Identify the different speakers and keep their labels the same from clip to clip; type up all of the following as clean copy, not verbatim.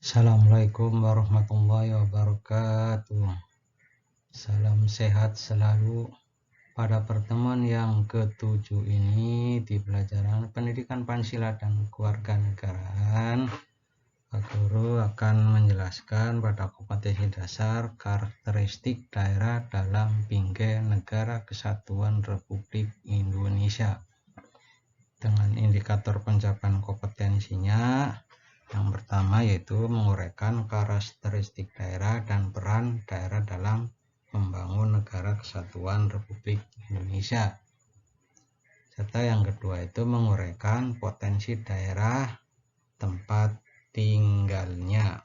Speaker 1: Assalamualaikum warahmatullahi wabarakatuh. Salam sehat selalu. Pada pertemuan yang ke-7 ini di pelajaran pendidikan Pancasila dan kewarganegaraan, Pak Guru akan menjelaskan pada kompetensi dasar karakteristik daerah dalam Bingkai Negara Kesatuan Republik Indonesia dengan indikator pencapaian kompetensinya. Yang pertama yaitu menguraikan karakteristik daerah dan peran daerah dalam membangun Negara Kesatuan Republik Indonesia. Serta yang kedua itu menguraikan potensi daerah tempat tinggalnya.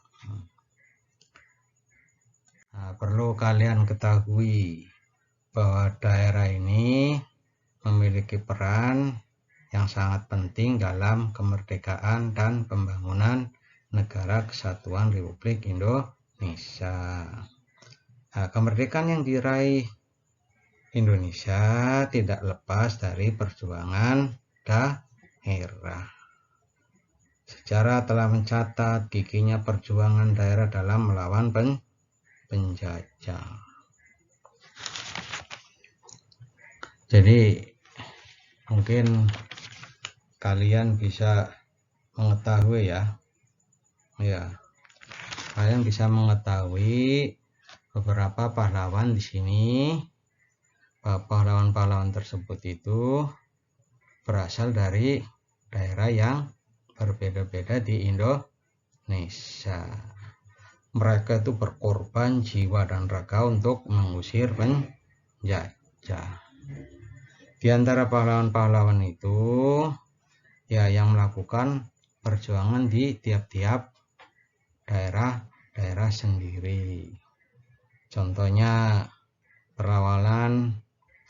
Speaker 1: Nah, perlu kalian ketahui bahwa daerah ini memiliki peran yang sangat penting dalam kemerdekaan dan pembangunan Negara Kesatuan Republik Indonesia. Nah, kemerdekaan yang diraih Indonesia tidak lepas dari perjuangan daerah. Sejarah telah mencatat giginya perjuangan daerah dalam melawan penjajah. Jadi mungkin kalian bisa mengetahui kalian bisa mengetahui beberapa pahlawan di sini. Pahlawan-pahlawan tersebut itu berasal dari daerah yang berbeda-beda di Indonesia. Mereka itu berkorban jiwa dan raga untuk mengusir penjajah. Di antara pahlawan-pahlawan itu yang melakukan perjuangan di tiap-tiap daerah sendiri. Contohnya perlawanan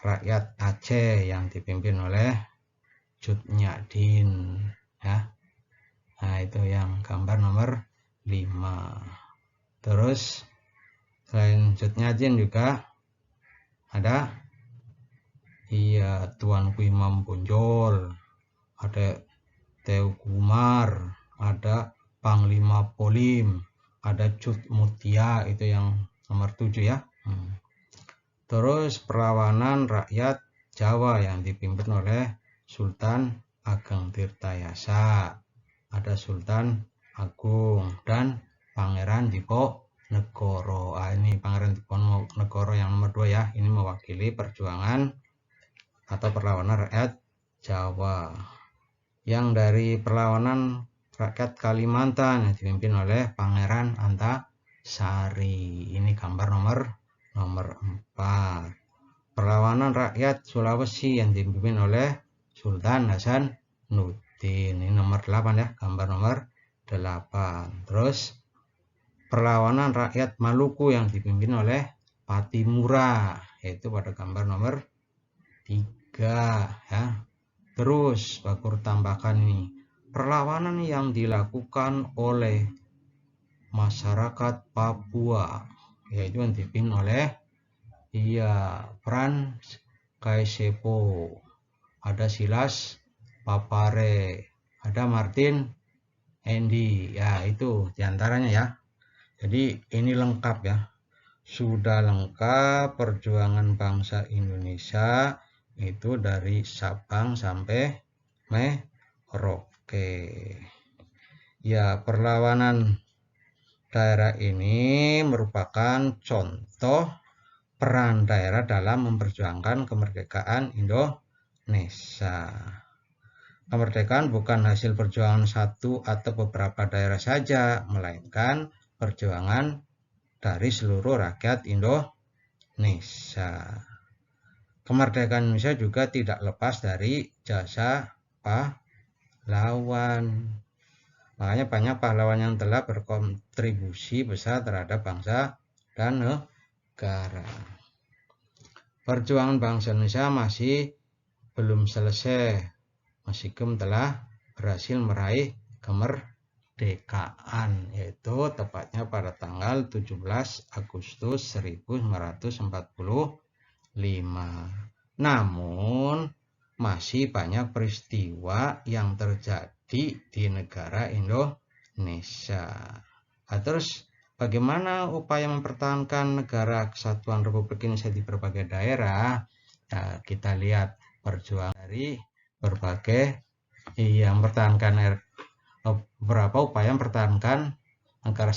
Speaker 1: rakyat Aceh yang dipimpin oleh Cut Nyak-Dien ya. Nah, itu yang gambar nomor 5. Terus selain Cut Nyak-Dien juga ada Tuanku Imam Bonjol, ada Teuku Umar, ada Panglima Polim, ada Cut Mutia, itu yang nomor 7 ya. Terus perlawanan rakyat Jawa yang dipimpin oleh Sultan Ageng Tirtayasa, ada Sultan Agung dan Pangeran Diponegoro. Ini Pangeran Diponegoro yang nomor 2 ya. Ini mewakili perjuangan atau perlawanan rakyat Jawa. Yang dari perlawanan rakyat Kalimantan yang dipimpin oleh Pangeran Antasari. Ini gambar nomor 4. Perlawanan rakyat Sulawesi yang dipimpin oleh Sultan Hasanuddin. Ini nomor 8 ya, gambar nomor 8. Terus perlawanan rakyat Maluku yang dipimpin oleh Patimura, yaitu pada gambar nomor 3 ya. Terus Pak Guru tambahkan ini, perlawanan yang dilakukan oleh masyarakat Papua, yaitu yang dipimpin oleh Frans Kaisepo, ada Silas Papare, ada Martin Endi. Ya, itu diantaranya ya. Jadi ini lengkap ya. Sudah lengkap perjuangan bangsa Indonesia itu dari Sabang sampai Merauke. Ya, perlawanan daerah ini merupakan contoh peran daerah dalam memperjuangkan kemerdekaan Indonesia. Kemerdekaan bukan hasil perjuangan satu atau beberapa daerah saja, melainkan perjuangan dari seluruh rakyat Indonesia. Kemerdekaan Indonesia juga tidak lepas dari jasa pahlawan. Makanya banyak pahlawan yang telah berkontribusi besar terhadap bangsa dan negara. Perjuangan bangsa Indonesia masih belum selesai, meskipun telah berhasil meraih kemerdekaan, yaitu tepatnya pada tanggal 17 Agustus 1945. Namun masih banyak peristiwa yang terjadi di negara Indonesia. Terus bagaimana upaya mempertahankan negara kesatuan Republik Indonesia di berbagai daerah? Nah, kita lihat perjuangan dari berbagai yang mempertahankan beberapa upaya mempertahankan negara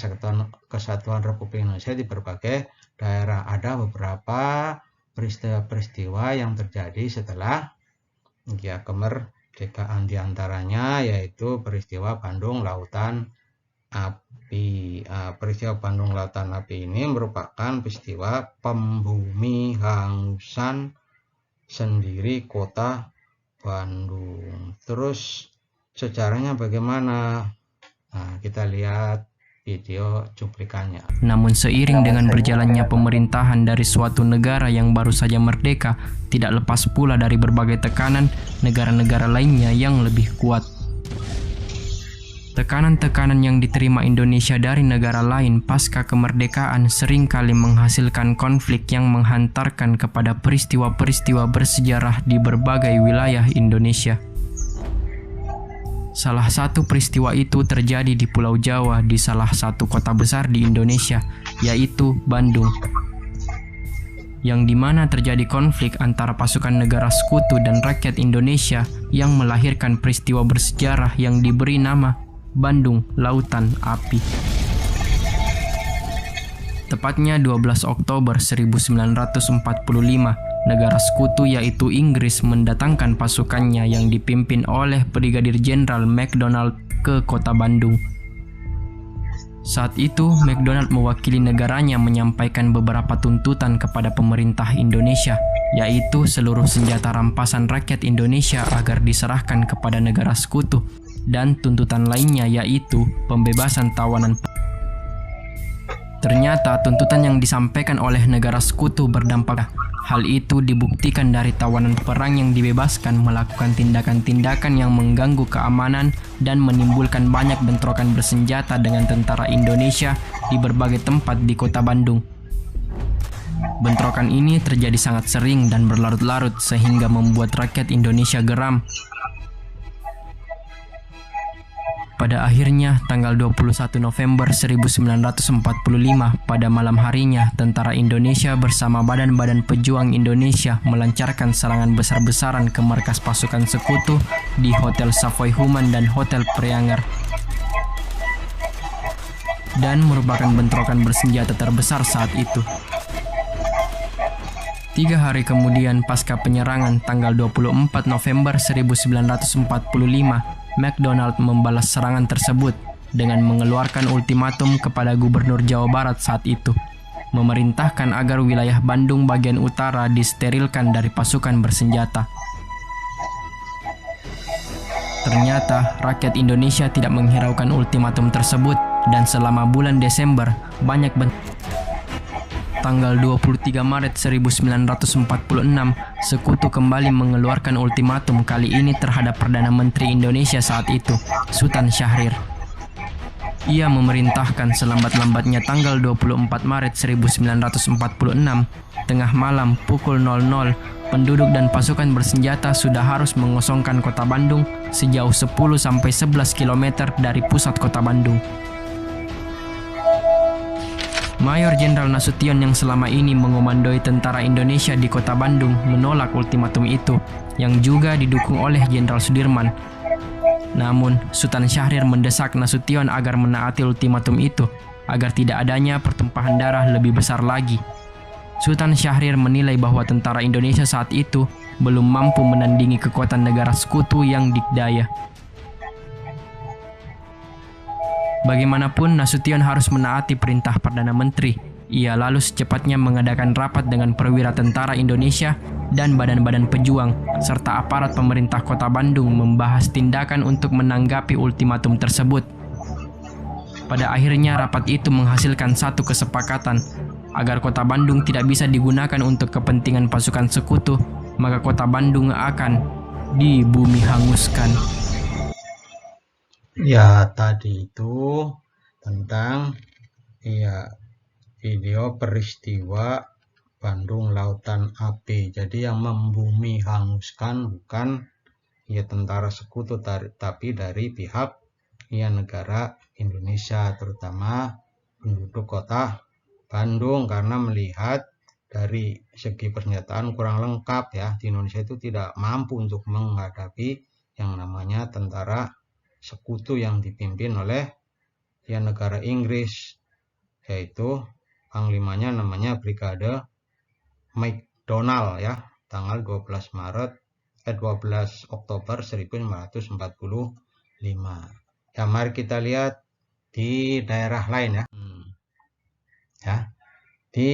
Speaker 1: kesatuan Republik Indonesia di berbagai daerah. Ada beberapa peristiwa-peristiwa yang terjadi setelah kemerdekaan, diantaranya yaitu peristiwa Bandung Lautan Api. Peristiwa Bandung Lautan Api ini merupakan peristiwa pembumihangusan sendiri kota Bandung. Terus sejarahnya bagaimana? Nah, kita lihat video cuplikannya.
Speaker 2: Namun seiring dengan berjalannya pemerintahan dari suatu negara yang baru saja merdeka, tidak lepas pula dari berbagai tekanan negara-negara lainnya yang lebih kuat. Tekanan-tekanan yang diterima Indonesia dari negara lain pasca kemerdekaan seringkali menghasilkan konflik yang menghantarkan kepada peristiwa-peristiwa bersejarah di berbagai wilayah Indonesia. Salah satu peristiwa itu terjadi di Pulau Jawa di salah satu kota besar di Indonesia, yaitu Bandung, yang dimana terjadi konflik antara pasukan negara sekutu dan rakyat Indonesia yang melahirkan peristiwa bersejarah yang diberi nama Bandung Lautan Api. Tepatnya 12 Oktober 1945, negara sekutu yaitu Inggris mendatangkan pasukannya yang dipimpin oleh Brigadir Jenderal MacDonald ke kota Bandung. Saat itu, MacDonald mewakili negaranya menyampaikan beberapa tuntutan kepada pemerintah Indonesia, yaitu seluruh senjata rampasan rakyat Indonesia agar diserahkan kepada negara sekutu, dan tuntutan lainnya yaitu pembebasan tawanan. Ternyata tuntutan yang disampaikan oleh negara sekutu berdampak. Hal itu dibuktikan dari tawanan perang yang dibebaskan melakukan tindakan-tindakan yang mengganggu keamanan dan menimbulkan banyak bentrokan bersenjata dengan tentara Indonesia di berbagai tempat di kota Bandung. Bentrokan ini terjadi sangat sering dan berlarut-larut sehingga membuat rakyat Indonesia geram. Pada akhirnya, tanggal 21 November 1945, pada malam harinya, tentara Indonesia bersama Badan-Badan Pejuang Indonesia melancarkan serangan besar-besaran ke markas pasukan sekutu di Hotel Savoy Human dan Hotel Preanger, dan merupakan bentrokan bersenjata terbesar saat itu. 3 hari kemudian pasca penyerangan, tanggal 24 November 1945, MacDonald membalas serangan tersebut dengan mengeluarkan ultimatum kepada Gubernur Jawa Barat saat itu, memerintahkan agar wilayah Bandung bagian utara disterilkan dari pasukan bersenjata. Ternyata rakyat Indonesia tidak menghiraukan ultimatum tersebut, dan selama bulan Desember banyak Tanggal 23 Maret 1946, Sekutu kembali mengeluarkan ultimatum, kali ini terhadap Perdana Menteri Indonesia saat itu, Sultan Syahrir. Ia memerintahkan selambat-lambatnya tanggal 24 Maret 1946, tengah malam pukul 00, penduduk dan pasukan bersenjata sudah harus mengosongkan kota Bandung sejauh 10-11 km dari pusat kota Bandung. Mayor Jenderal Nasution yang selama ini mengomandoi tentara Indonesia di kota Bandung menolak ultimatum itu, yang juga didukung oleh Jenderal Sudirman. Namun, Sultan Syahrir mendesak Nasution agar menaati ultimatum itu, agar tidak adanya pertumpahan darah lebih besar lagi. Sultan Syahrir menilai bahwa tentara Indonesia saat itu belum mampu menandingi kekuatan negara sekutu yang dikdaya. Bagaimanapun, Nasution harus menaati perintah Perdana Menteri. Ia lalu secepatnya mengadakan rapat dengan perwira tentara Indonesia dan badan-badan pejuang, serta aparat pemerintah kota Bandung membahas tindakan untuk menanggapi ultimatum tersebut. Pada akhirnya rapat itu menghasilkan satu kesepakatan, agar kota Bandung tidak bisa digunakan untuk kepentingan pasukan sekutu, maka kota Bandung akan dibumihanguskan.
Speaker 1: Ya, tadi itu tentang video peristiwa Bandung Lautan Api. Jadi yang membumi hanguskan bukan tentara sekutu, tapi dari pihak negara Indonesia, terutama penduduk kota Bandung, karena melihat dari segi pernyataan kurang lengkap ya, di Indonesia itu tidak mampu untuk menghadapi yang namanya tentara sekutu yang dipimpin oleh negara Inggris, yaitu panglimanya namanya Brigade McDonald ya, tanggal 12 Oktober 1945. Ya, mari kita lihat di daerah lain ya. Di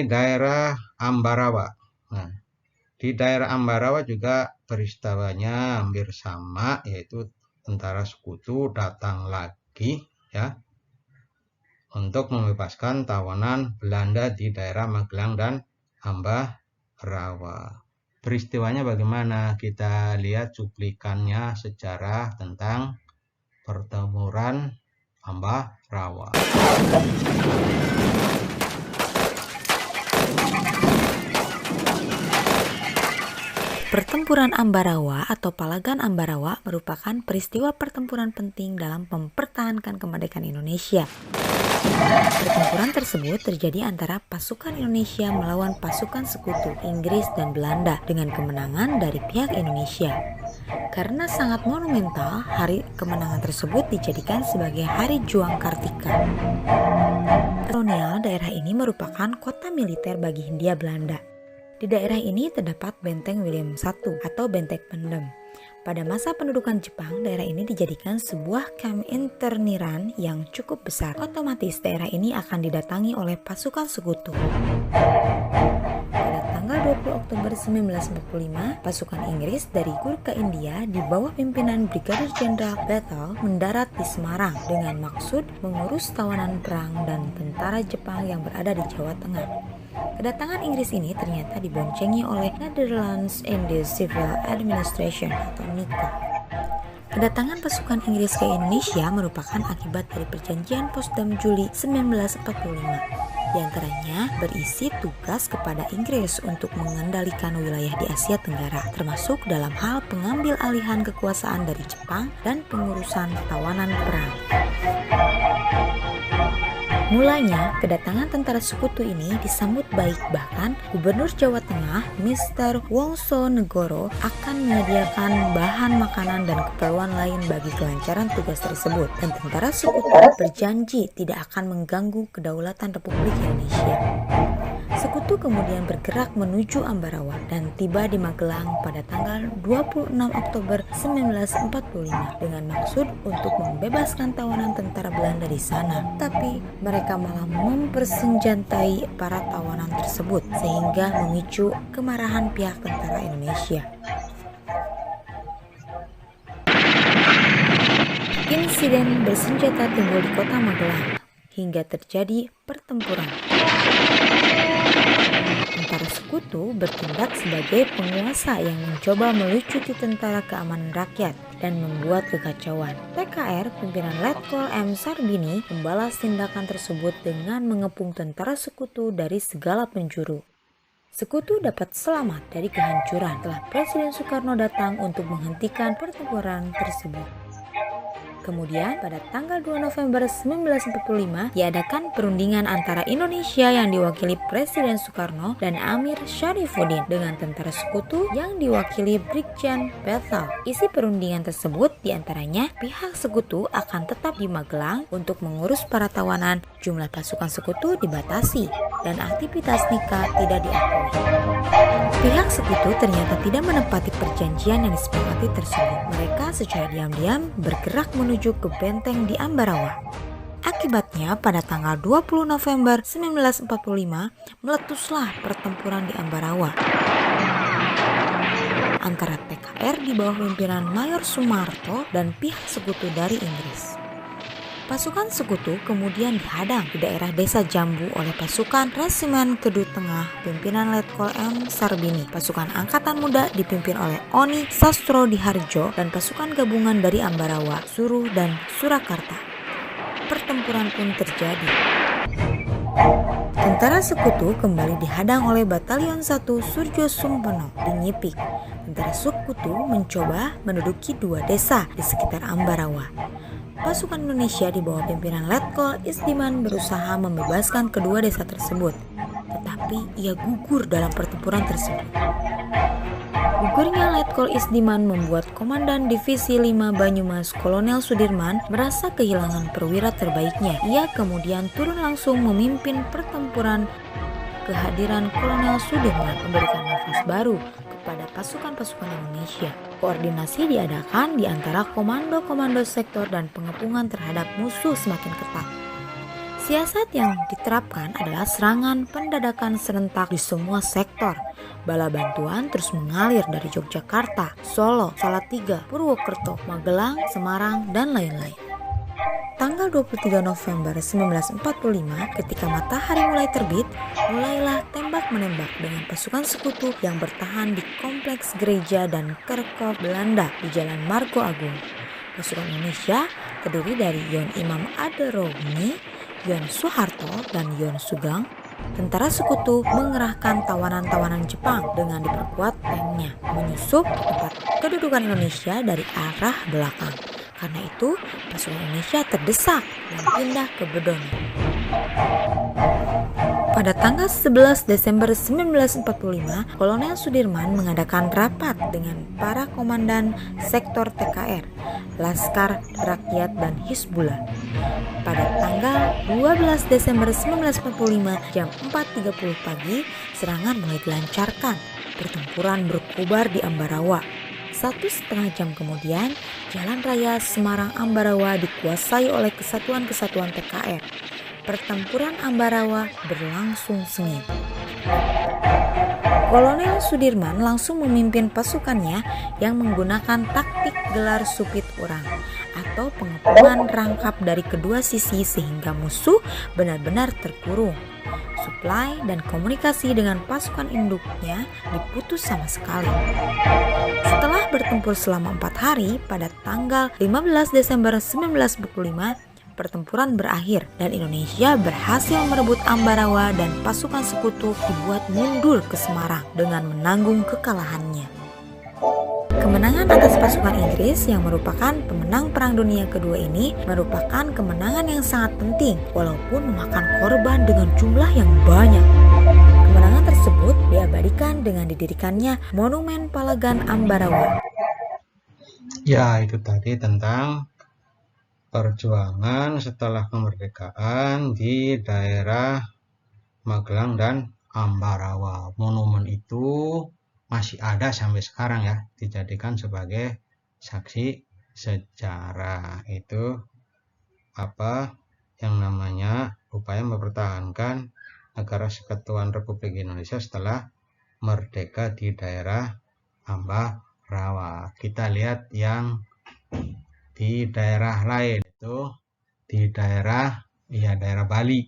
Speaker 1: daerah Ambarawa. Nah, di daerah Ambarawa juga peristiwanya hampir sama, yaitu tentara sekutu datang lagi ya untuk membebaskan tawanan Belanda di daerah Magelang dan Ambarawa. Peristiwanya bagaimana? Kita lihat cuplikannya sejarah tentang pertempuran Ambarawa.
Speaker 3: Pertempuran Ambarawa atau Palagan Ambarawa merupakan peristiwa pertempuran penting dalam mempertahankan kemerdekaan Indonesia. Pertempuran tersebut terjadi antara pasukan Indonesia melawan pasukan sekutu Inggris dan Belanda dengan kemenangan dari pihak Indonesia. Karena sangat monumental, hari kemenangan tersebut dijadikan sebagai Hari Juang Kartika. Kolonial daerah ini merupakan kota militer bagi Hindia Belanda. Di daerah ini terdapat Benteng William I atau Benteng Pendem. Pada masa pendudukan Jepang, daerah ini dijadikan sebuah kamp interniran yang cukup besar. Otomatis daerah ini akan didatangi oleh pasukan sekutu. Pada tanggal 20 Oktober 1945, pasukan Inggris dari Gurkha India di bawah pimpinan Brigadir Jenderal Bethel mendarat di Semarang dengan maksud mengurus tawanan perang dan tentara Jepang yang berada di Jawa Tengah. Kedatangan Inggris ini ternyata diboncengi oleh Netherlands Indies Civil Administration atau NICA. Kedatangan pasukan Inggris ke Indonesia merupakan akibat dari perjanjian Potsdam Juli 1945. Di antaranya berisi tugas kepada Inggris untuk mengendalikan wilayah di Asia Tenggara, termasuk dalam hal pengambil alihan kekuasaan dari Jepang dan pengurusan tawanan perang. Mulanya, kedatangan tentara sekutu ini disambut baik, bahkan Gubernur Jawa Tengah, Mr. Wongso Negoro, akan menyediakan bahan makanan dan keperluan lain bagi kelancaran tugas tersebut, dan tentara sekutu berjanji tidak akan mengganggu kedaulatan Republik Indonesia. Sekutu kemudian bergerak menuju Ambarawa dan tiba di Magelang pada tanggal 26 Oktober 1945 dengan maksud untuk membebaskan tawanan tentara Belanda di sana. Tapi mereka malah mempersenjatai para tawanan tersebut sehingga memicu kemarahan pihak tentara Indonesia. Insiden bersenjata timbul di kota Magelang hingga terjadi pertempuran. Tentara sekutu bertindak sebagai penguasa yang mencoba melucuti tentara keamanan rakyat dan membuat kekacauan. TKR, pimpinan Letkol M. Sarbini, membalas tindakan tersebut dengan mengepung tentara sekutu dari segala penjuru. Sekutu dapat selamat dari kehancuran setelah Presiden Soekarno datang untuk menghentikan pertempuran tersebut. Kemudian pada tanggal 2 November 1945 diadakan perundingan antara Indonesia yang diwakili Presiden Soekarno dan Amir Syarifuddin dengan tentara sekutu yang diwakili Brigjen Bethel. Isi perundingan tersebut diantaranya pihak sekutu akan tetap di Magelang untuk mengurus para tawanan, jumlah pasukan sekutu dibatasi, dan aktivitas nikah tidak diakui. Pihak sekutu ternyata tidak menepati perjanjian yang disepakati tersebut. Mereka secara diam-diam bergerak menuju ke benteng di Ambarawa. Akibatnya pada tanggal 20 November 1945 meletuslah pertempuran di Ambarawa antara TKR di bawah pimpinan Mayor Sumarto dan pihak sekutu dari Inggris. Pasukan sekutu kemudian dihadang di daerah Desa Jambu oleh pasukan Resimen Kedut Tengah pimpinan Letkol M. Sarbini, pasukan Angkatan Muda dipimpin oleh Oni Sastro-Diharjo, dan pasukan gabungan dari Ambarawa, Suruh, dan Surakarta. Pertempuran pun terjadi. Tentara sekutu kembali dihadang oleh Batalion 1 Surjo Sumpono di Nyipik. Tentara sekutu mencoba menduduki 2 desa di sekitar Ambarawa. Pasukan Indonesia di bawah pimpinan Letkol Isdiman berusaha membebaskan kedua desa tersebut, tetapi ia gugur dalam pertempuran tersebut. Gugurnya Letkol Isdiman membuat Komandan Divisi 5 Banyumas Kolonel Sudirman merasa kehilangan perwira terbaiknya. Ia kemudian turun langsung memimpin pertempuran. Kehadiran Kolonel Sudirman memberikan nafas baru kepada pasukan-pasukan Indonesia. Koordinasi diadakan di antara komando-komando sektor dan pengepungan terhadap musuh semakin ketat. Siasat yang diterapkan adalah serangan pendadakan serentak di semua sektor. Bala bantuan terus mengalir dari Yogyakarta, Solo, Salatiga, Purwokerto, Magelang, Semarang, dan lain-lain. Tanggal 23 November 1945, ketika matahari mulai terbit, mulailah tembak-menembak dengan pasukan sekutu yang bertahan di kompleks gereja dan kerkop Belanda di Jalan Margo Agung. Pasukan Indonesia terdiri dari Yon Imam Aderouni, Yon Soeharto, dan Yon Sugeng. Tentara sekutu mengerahkan tawanan-tawanan Jepang dengan diperkuat tanknya, menyusup ke tempat kedudukan Indonesia dari arah belakang. Karena itu, pasukan Indonesia terdesak dan pindah ke Bedong. Pada tanggal 11 Desember 1945, Kolonel Sudirman mengadakan rapat dengan para komandan sektor TKR, Laskar Rakyat, dan Hizbullah. Pada tanggal 12 Desember 1945 jam 4.30 pagi, serangan mulai dilancarkan. Pertempuran berkobar di Ambarawa. 1,5 jam kemudian, Jalan Raya Semarang-Ambarawa dikuasai oleh kesatuan-kesatuan TKR. Pertempuran Ambarawa berlangsung sengit. Kolonel Sudirman langsung memimpin pasukannya yang menggunakan taktik gelar supit orang atau pengepungan rangkap dari kedua sisi sehingga musuh benar-benar terkurung. Suplai dan komunikasi dengan pasukan induknya diputus sama sekali. Setelah bertempur selama 4 hari, pada tanggal 15 Desember 1945, pertempuran berakhir dan Indonesia berhasil merebut Ambarawa dan pasukan sekutu dibuat mundur ke Semarang dengan menanggung kekalahannya. Kemenangan atas pasukan Inggris yang merupakan pemenang Perang Dunia Kedua ini merupakan kemenangan yang sangat penting walaupun memakan korban dengan jumlah yang banyak. Kemenangan tersebut diabadikan dengan didirikannya Monumen Palagan Ambarawa.
Speaker 1: Ya, itu tadi tentang perjuangan setelah kemerdekaan di daerah Magelang dan Ambarawa. Monumen itu masih ada sampai sekarang ya, dijadikan sebagai saksi sejarah. Itu apa yang namanya upaya mempertahankan negara kesatuan Republik Indonesia setelah merdeka di daerah Ambarawa. Kita lihat yang di daerah lain, itu di daerah Bali.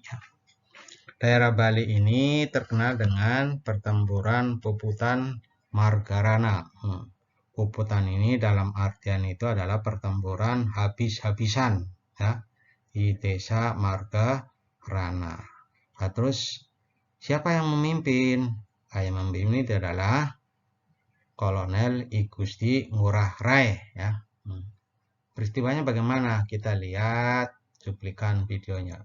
Speaker 1: Daerah Bali ini terkenal dengan pertempuran Puputan Margarana. Puputan ini dalam artian itu adalah pertempuran habis-habisan ya, di desa Margarana. Nah, terus siapa yang memimpin? Yang memimpin itu adalah Kolonel I Gusti Ngurah Rai ya. Peristiwanya bagaimana? Kita lihat cuplikan videonya.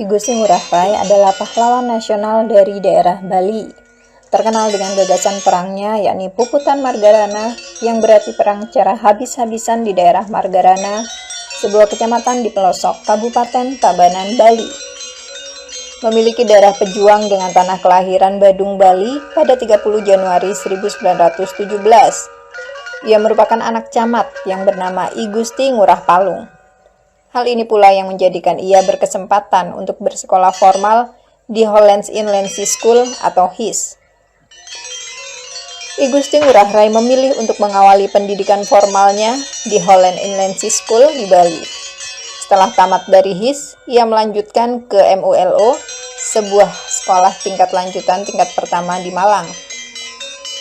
Speaker 4: I Gusti Ngurah Rai adalah pahlawan nasional dari daerah Bali. Terkenal dengan gagasan perangnya yakni Puputan Margarana yang berarti perang secara habis-habisan di daerah Margarana, sebuah kecamatan di pelosok Kabupaten Tabanan, Bali. Memiliki darah pejuang dengan tanah kelahiran Badung, Bali pada 30 Januari 1917. Ia merupakan anak camat yang bernama I Gusti Ngurah Palung. Hal ini pula yang menjadikan ia berkesempatan untuk bersekolah formal di Hollands Inland School atau HIS. I Gusti Ngurah Rai memilih untuk mengawali pendidikan formalnya di Holland Inland School di Bali. Setelah tamat dari HIS, ia melanjutkan ke MULO, sebuah sekolah tingkat lanjutan tingkat pertama di Malang.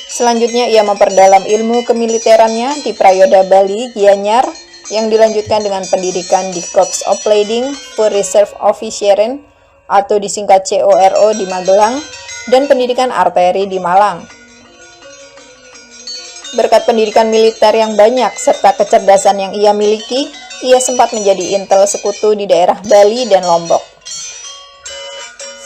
Speaker 4: Selanjutnya ia memperdalam ilmu kemiliterannya di Prayoda Bali, Gianyar, yang dilanjutkan dengan pendidikan di Corps Opleiding voor Reserve Officieren atau disingkat CORO di Magelang dan pendidikan arteri di Malang. Berkat pendidikan militer yang banyak serta kecerdasan yang ia miliki, ia sempat menjadi intel sekutu di daerah Bali dan Lombok.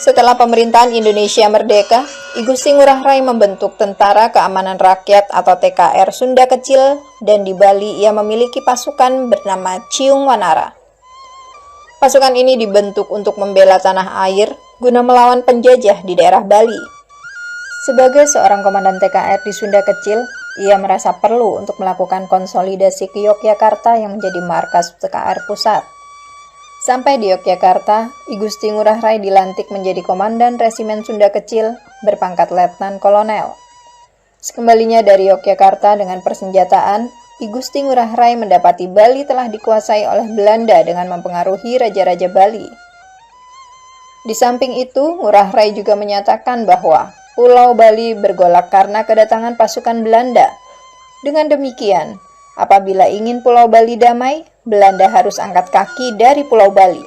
Speaker 4: Setelah pemerintahan Indonesia merdeka, I Gusti Ngurah Rai membentuk Tentara Keamanan Rakyat atau TKR Sunda Kecil, dan di Bali ia memiliki pasukan bernama Ciung Wanara. Pasukan ini dibentuk untuk membela tanah air guna melawan penjajah di daerah Bali. Sebagai seorang komandan TKR di Sunda Kecil, ia merasa perlu untuk melakukan konsolidasi ke Yogyakarta yang menjadi markas TKR pusat. Sampai di Yogyakarta, I Gusti Ngurah Rai dilantik menjadi komandan Resimen Sunda Kecil berpangkat Letnan Kolonel. Sekembalinya dari Yogyakarta dengan persenjataan, I Gusti Ngurah Rai mendapati Bali telah dikuasai oleh Belanda dengan mempengaruhi raja-raja Bali. Di samping itu, Ngurah Rai juga menyatakan bahwa Pulau Bali bergolak karena kedatangan pasukan Belanda. Dengan demikian, apabila ingin Pulau Bali damai, Belanda harus angkat kaki dari Pulau Bali.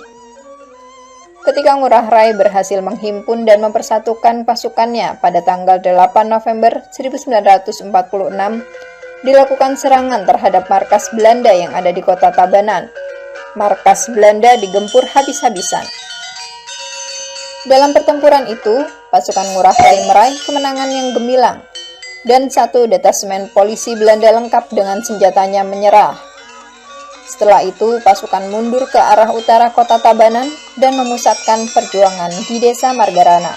Speaker 4: Ketika Ngurah Rai berhasil menghimpun dan mempersatukan pasukannya pada tanggal 8 November 1946, dilakukan serangan terhadap markas Belanda yang ada di kota Tabanan. Markas Belanda digempur habis-habisan. Dalam pertempuran itu, pasukan Ngurah Rai meraih kemenangan yang gemilang, dan satu detasemen polisi Belanda lengkap dengan senjatanya menyerah. Setelah itu, pasukan mundur ke arah utara kota Tabanan dan memusatkan perjuangan di desa Margarana.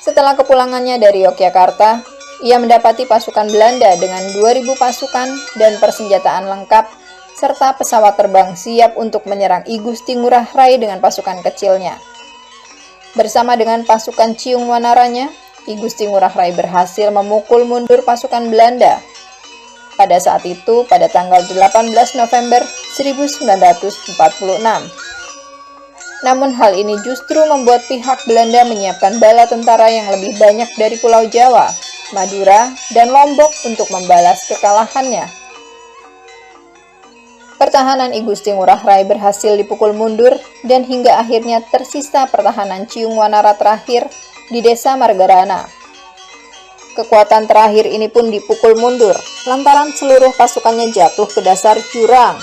Speaker 4: Setelah kepulangannya dari Yogyakarta, ia mendapati pasukan Belanda dengan 2.000 pasukan dan persenjataan lengkap, serta pesawat terbang siap untuk menyerang I Gusti Ngurah Rai dengan pasukan kecilnya. Bersama dengan pasukan Ciung Wanaranya, I Gusti Ngurah Rai berhasil memukul mundur pasukan Belanda. Pada saat itu, pada tanggal 18 November 1946. Namun hal ini justru membuat pihak Belanda menyiapkan bala tentara yang lebih banyak dari Pulau Jawa, Madura, dan Lombok untuk membalas kekalahannya. Pertahanan I Gusti Ngurah Rai berhasil dipukul mundur dan hingga akhirnya tersisa pertahanan Ciung Wanara terakhir di desa Margarana. Kekuatan terakhir ini pun dipukul mundur lantaran seluruh pasukannya jatuh ke dasar jurang.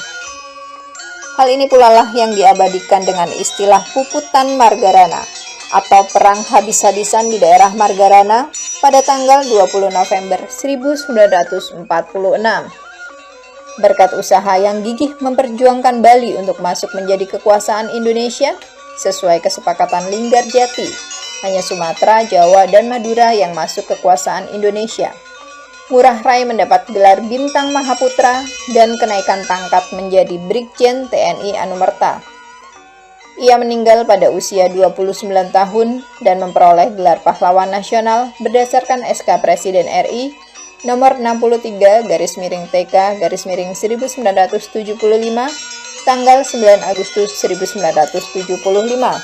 Speaker 4: Hal ini pula lah yang diabadikan dengan istilah Puputan Margarana atau perang habis-habisan di daerah Margarana pada tanggal 20 November 1946. Berkat usaha yang gigih memperjuangkan Bali untuk masuk menjadi kekuasaan Indonesia, sesuai kesepakatan Linggarjati, hanya Sumatera, Jawa, dan Madura yang masuk kekuasaan Indonesia. Ngurah Rai mendapat gelar Bintang Mahaputra dan kenaikan pangkat menjadi Brigjen TNI Anumerta. Ia meninggal pada usia 29 tahun dan memperoleh gelar Pahlawan Nasional berdasarkan SK Presiden RI nomor 63/TK/1975 tanggal 9 Agustus 1975.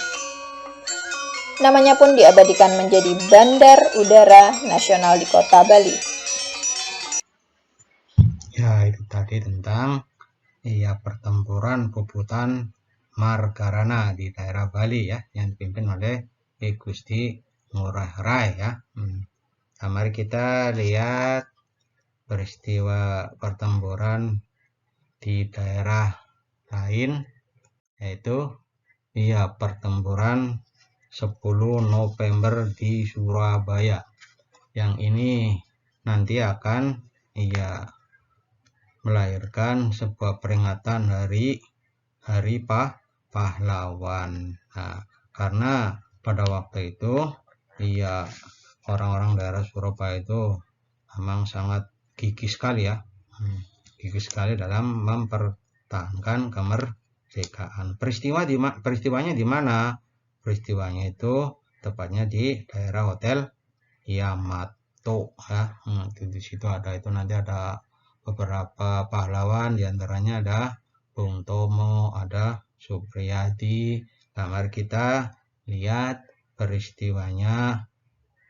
Speaker 4: Namanya pun diabadikan menjadi Bandar Udara Nasional di Kota Bali.
Speaker 1: Ya, itu tadi tentang pertempuran Puputan Margarana di daerah Bali ya, yang dipimpin oleh I Gusti Ngurah Rai ya. Nah, mari kita lihat peristiwa pertempuran di daerah lain, yaitu pertempuran 10 November di Surabaya. Yang ini nanti akan melahirkan sebuah peringatan Hari Pahlawan. Nah, karena pada waktu itu orang-orang daerah Surabaya itu memang sangat gigih sekali ya, gigih sekali dalam mempertahankan kemerdekaan. Peristiwanya di mana? Peristiwanya itu tepatnya di daerah Hotel Yamato ya. Di situ nanti ada beberapa pahlawan, diantaranya ada Bung Tomo, ada Supriyadi. Nah, mari kita lihat peristiwanya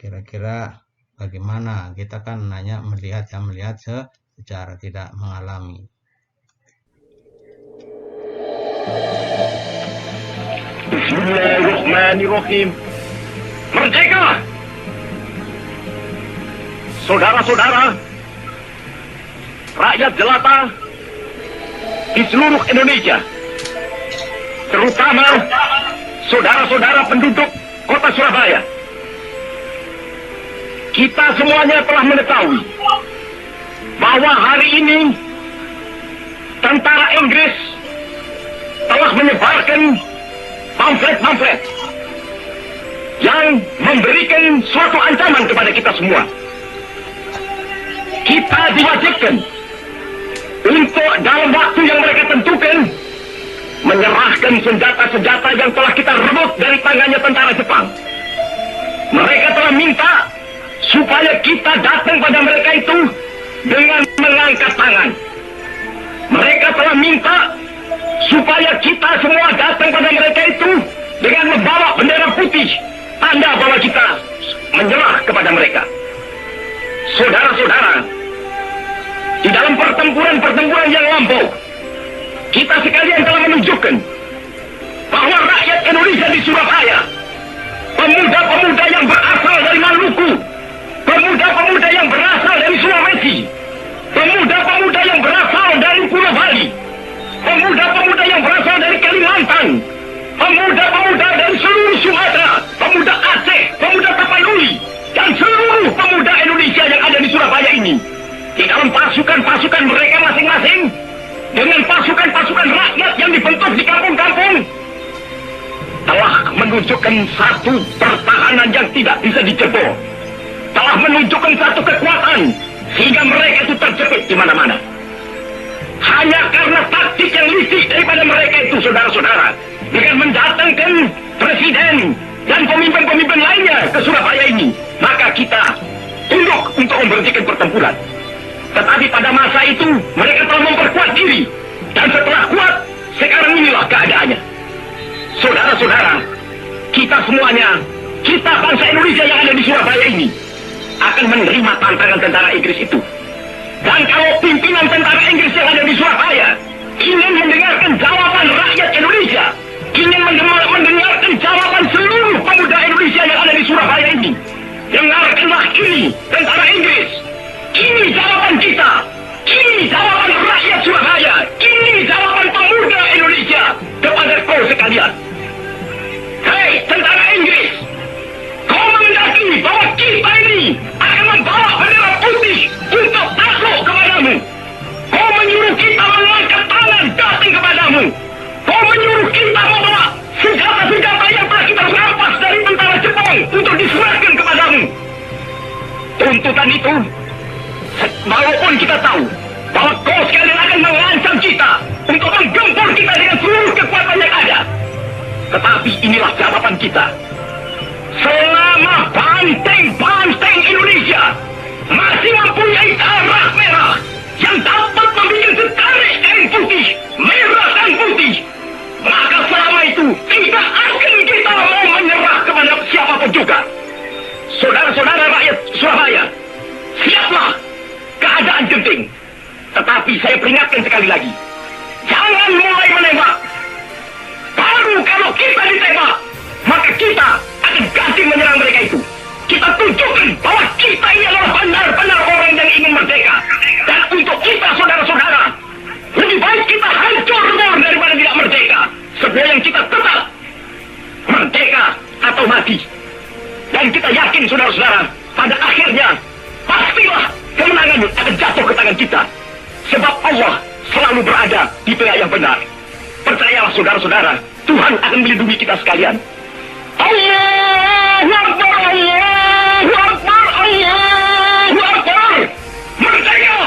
Speaker 1: kira-kira bagaimana. Kita kan melihat secara tidak mengalami.
Speaker 5: Bismillahirrahmanirrahim. Merdeka! Saudara-saudara, rakyat jelata di seluruh Indonesia, terutama saudara-saudara penduduk kota Surabaya. Kita semuanya telah mengetahui bahwa hari ini tentara Inggris telah menyebarkan pamflet-pamflet yang memberikan suatu ancaman kepada kita semua. Kita diwajibkan untuk dalam waktu yang mereka tentukan menyerahkan senjata-senjata yang telah kita rebut dari tangannya tentara Jepang. Mereka telah minta supaya kita datang pada mereka itu dengan mengangkat tangan. Mereka telah minta supaya kita semua datang pada mereka itu dengan membawa bendera putih, tanda bahwa kita menyerah kepada mereka. Saudara-saudara, di dalam pertempuran-pertempuran yang lampau, kita sekalian telah menunjukkan bahwa rakyat Indonesia di Surabaya, pemuda-pemuda yang berasal dari Maluku, pemuda-pemuda yang berasal dari Sulawesi, pemuda-pemuda yang berasal dari Pulau Bali, pemuda-pemuda yang berasal dari Kalimantan, pemuda-pemuda dari seluruh Sumatera, pemuda Aceh, pemuda Tapanuli, dan seluruh pemuda Indonesia yang ada di Surabaya ini, di dalam pasukan-pasukan mereka masing-masing, dengan pasukan-pasukan rakyat yang dibentuk di kampung-kampung, telah menunjukkan satu pertahanan yang tidak bisa dijebol, telah menunjukkan satu kekuatan sehingga mereka itu terjepit di mana-mana. Hanya karena taktik yang licik daripada mereka itu, saudara-saudara, dengan mendatangkan presiden dan pemimpin-pemimpin lainnya ke Surabaya ini, maka kita tunduk untuk memberhentikan pertempuran. Tetapi pada masa itu mereka telah memperkuat diri, dan setelah kuat, sekarang inilah keadaannya. Saudara-saudara, kita semuanya, kita bangsa Indonesia yang ada di Surabaya ini, akan menerima tantangan tentara Inggris itu. Dan kalau pimpinan tentara Inggris yang ada di Surabaya ingin mendengarkan jawaban rakyat Indonesia, ingin mendengarkan jawaban seluruh pemuda Indonesia yang ada di Surabaya ini, dengarkanlah ini tentara Inggris. Ini jawaban kita. Ini jawaban rakyat Surabaya. Ini jawaban pemuda Indonesia kepada kau sekalian. Hei tentara Inggris, kau menghendaki bahwa kita ini akan membawa bendera putih untuk takluk kepadamu. Kau menyuruh kita mengangkat tangan datang kepadamu. Kau menyuruh kita membawa senjata-senjata yang telah kita rampas dari tentara Jepang untuk diserahkan kepadamu. Tuntutan itu, walaupun kita tahu bahwa kau sekalian akan mengancam kita untuk menggempur kita dengan seluruh kekuatan yang ada, tetapi inilah jawaban kita. Selama banteng-banteng Indonesia masih mempunyai darah merah yang dapat membuat setarik kain putih, merah dan putih, maka selama itu tidak akan kita mau menyerah kepada siapapun juga. Saudara-saudara rakyat Surabaya, siaplah, keadaan genting. Tetapi saya peringatkan sekali lagi, jangan mulai menembak. Baru kalau kita ditembak, maka kita akan ganti menyerang mereka itu. Kita tunjukkan bahwa kita ini adalah benar-benar orang yang ingin merdeka. Dan untuk kita, saudara-saudara, lebih baik kita hancur lebur daripada tidak merdeka. Sebelum yang kita tetap merdeka atau mati. Dan kita yakin, saudara-saudara, pada akhirnya pastilah kemenangan akan jatuh ke tangan kita. Sebab Allah selalu berada di pihak yang benar. Percayalah, saudara-saudara, Tuhan akan melindungi kita sekalian. Allahu Akbar, Allahu Akbar, Allahu Akbar. Merdeka!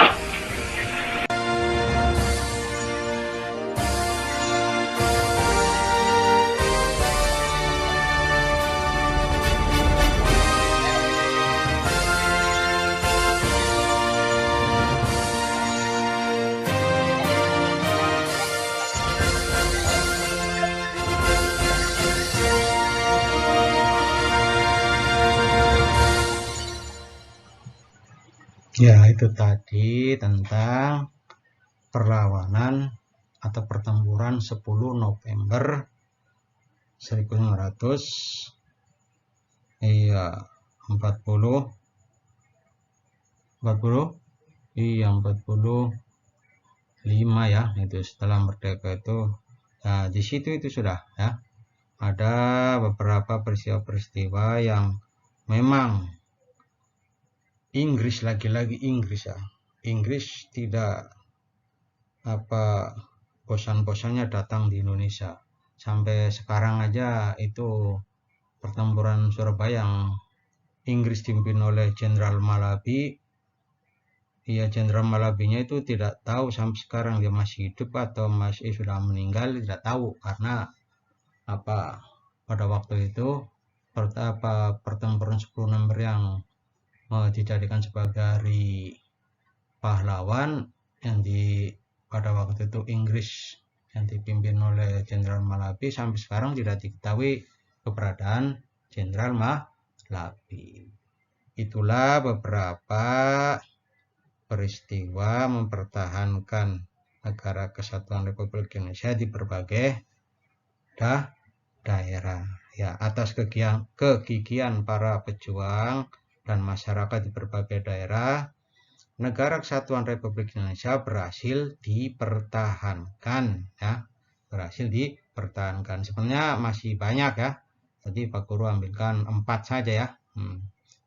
Speaker 1: Ya, itu tadi tentang perlawanan atau pertempuran 10 November 1940 40 Iya, 45 ya, itu setelah merdeka itu. Nah, di situ itu sudah ya ada beberapa peristiwa-peristiwa yang memang Inggris, lagi-lagi Inggris ya. Inggris tidak bosan-bosannya datang di Indonesia. Sampai sekarang aja itu pertempuran Surabaya yang Inggris dipimpin oleh Jenderal Malabi. Iya, Jenderal Malabinya itu tidak tahu sampai sekarang dia masih hidup atau masih sudah meninggal, tidak tahu, karena pada waktu itu pertempuran 10 November yang dijadikan sebagai hari pahlawan yang pada waktu itu Inggris yang dipimpin oleh Jenderal Malabi, sampai sekarang tidak diketahui keberadaan Jenderal Malabi. Itulah beberapa peristiwa mempertahankan negara kesatuan Republik Indonesia di berbagai daerah. Ya, atas kegigihan para pejuang dan masyarakat di berbagai daerah, negara kesatuan Republik Indonesia berhasil dipertahankan ya. Berhasil dipertahankan. Sebenarnya masih banyak ya. Jadi Pak Guru ambilkan 4 saja ya.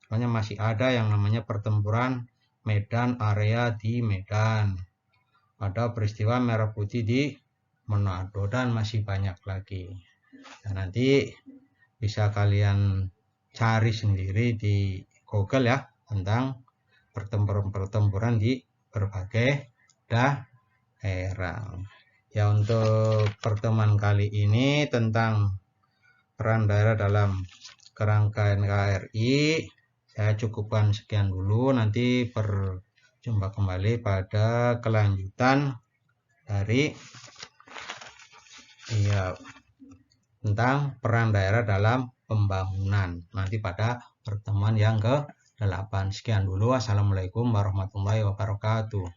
Speaker 1: Sebenarnya masih ada yang namanya pertempuran Medan area di Medan. Ada peristiwa Merah Putih di Manado dan masih banyak lagi. Nah, nanti bisa kalian cari sendiri di Google ya tentang pertempuran di berbagai daerah. Ya, untuk pertemuan kali ini tentang peran daerah dalam kerangka NKRI saya cukupkan sekian dulu. Nanti berjumpa kembali pada kelanjutan dari tentang peran daerah dalam pembangunan. Nanti pada pertemuan yang ke-8. Sekian dulu. Assalamualaikum warahmatullahi wabarakatuh.